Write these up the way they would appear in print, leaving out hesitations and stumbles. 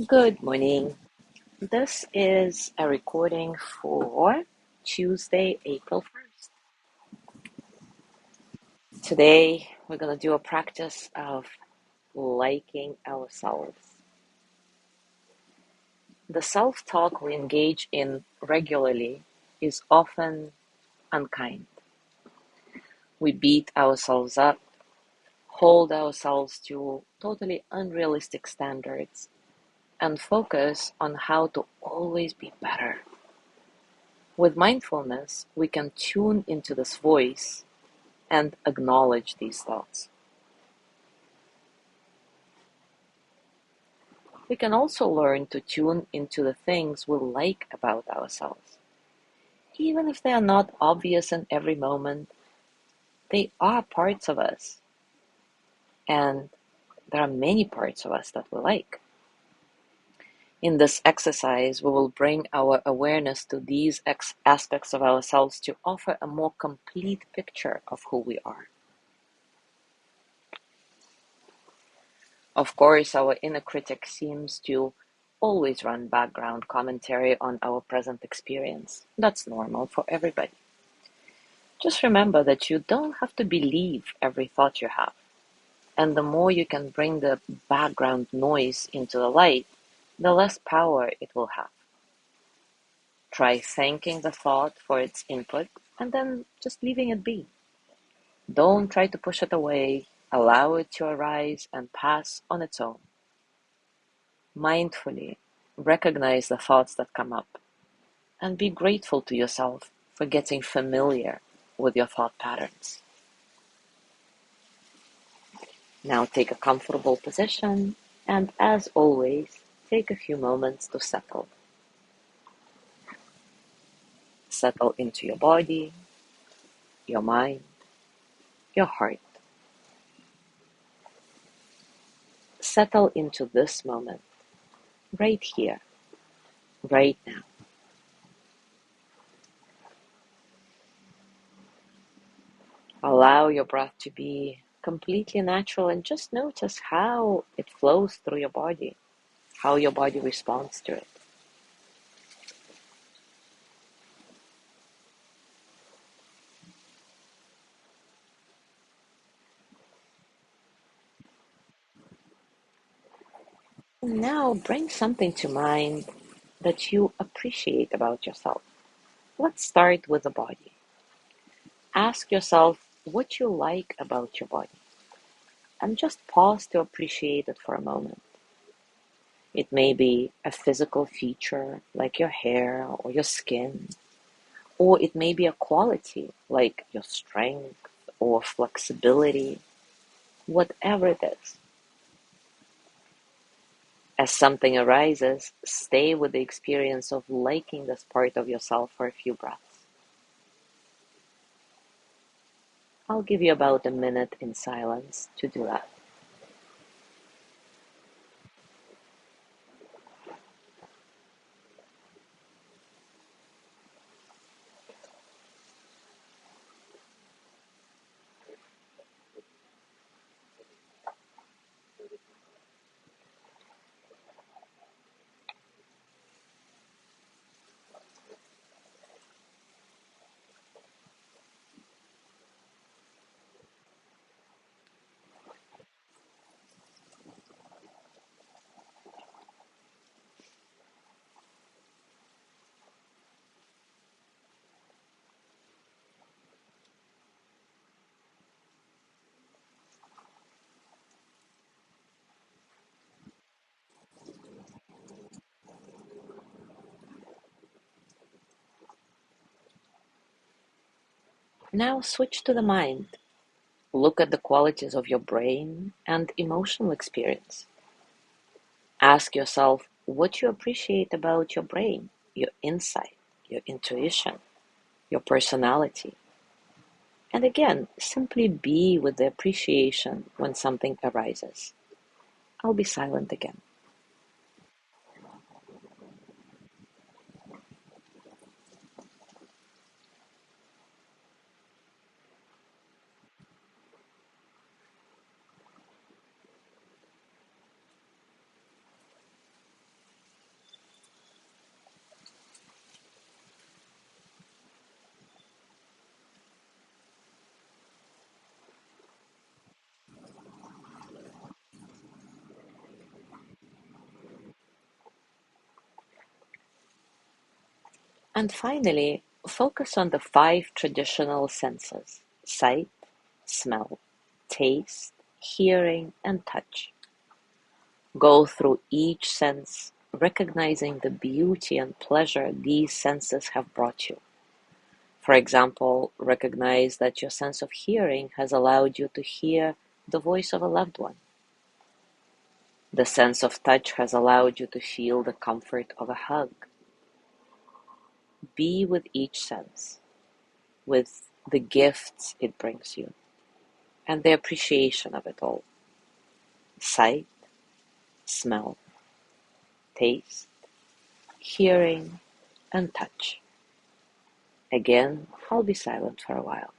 Good morning. This is a recording for Tuesday, April 1st. Today, we're going to do a practice of liking ourselves. The self talk we engage in regularly is often unkind. We beat ourselves up, hold ourselves to totally unrealistic standards, and focus on how to always be better. With mindfulness, we can tune into this voice and acknowledge these thoughts. We can also learn to tune into the things we like about ourselves. Even if they are not obvious in every moment, they are parts of us, and there are many parts of us that we like. In this exercise, we will bring our awareness to these aspects of ourselves to offer a more complete picture of who we are. Of course, our inner critic seems to always run background commentary on our present experience. That's normal for everybody. Just remember that you don't have to believe every thought you have. And the more you can bring the background noise into the light, the less power it will have. Try thanking the thought for its input and then just leaving it be. Don't try to push it away. Allow it to arise and pass on its own. Mindfully recognize the thoughts that come up and be grateful to yourself for getting familiar with your thought patterns. Now take a comfortable position and, as always, take a few moments to settle. Settle into your body, your mind, your heart. Settle into this moment, right here, right now. Allow your breath to be completely natural and just notice how it flows through your body, how your body responds to it. Now bring something to mind that you appreciate about yourself. Let's start with the body. Ask yourself what you like about your body and just pause to appreciate it for a moment. It may be a physical feature like your hair or your skin, or it may be a quality like your strength or flexibility, whatever it is. As something arises, stay with the experience of liking this part of yourself for a few breaths. I'll give you about a minute in silence to do that. Now switch to the mind. Look at the qualities of your brain and emotional experience. Ask yourself what you appreciate about your brain, your insight, your intuition, your personality. And again, simply be with the appreciation when something arises. I'll be silent again. And finally, focus on the five traditional senses: sight, smell, taste, hearing, and touch. Go through each sense, recognizing the beauty and pleasure these senses have brought you. For example, recognize that your sense of hearing has allowed you to hear the voice of a loved one. The sense of touch has allowed you to feel the comfort of a hug. Be with each sense, with the gifts it brings you, and the appreciation of it all. Sight, smell, taste, hearing, and touch. Again, I'll be silent for a while.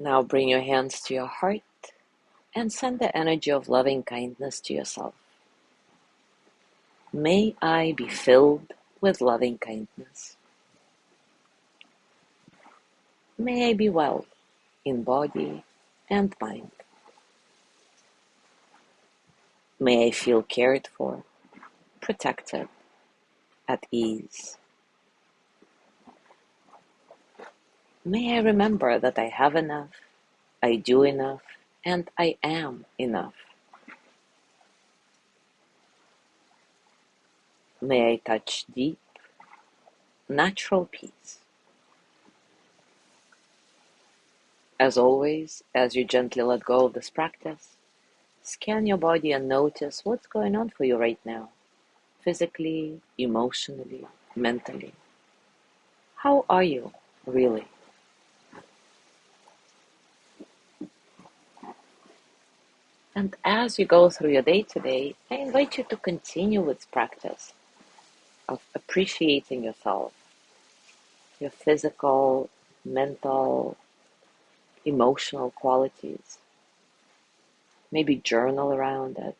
Now bring your hands to your heart and send the energy of loving kindness to yourself. May I be filled with loving kindness. May I be well in body and mind. May I feel cared for, protected, at ease. May I remember that I have enough, I do enough, and I am enough. May I touch deep, natural peace. As always, as you gently let go of this practice, scan your body and notice what's going on for you right now, physically, emotionally, mentally. How are you, really? And as you go through your day today, I invite you to continue with practice of appreciating yourself, your physical, mental, emotional qualities. Maybe journal around it.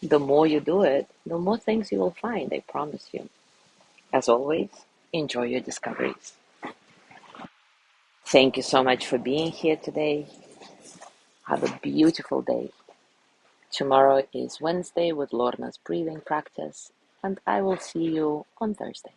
The more you do it, the more things you will find, I promise you. As always, enjoy your discoveries. Thank you so much for being here today. Have a beautiful day. Tomorrow is Wednesday with Lorna's breathing practice, and I will see you on Thursday.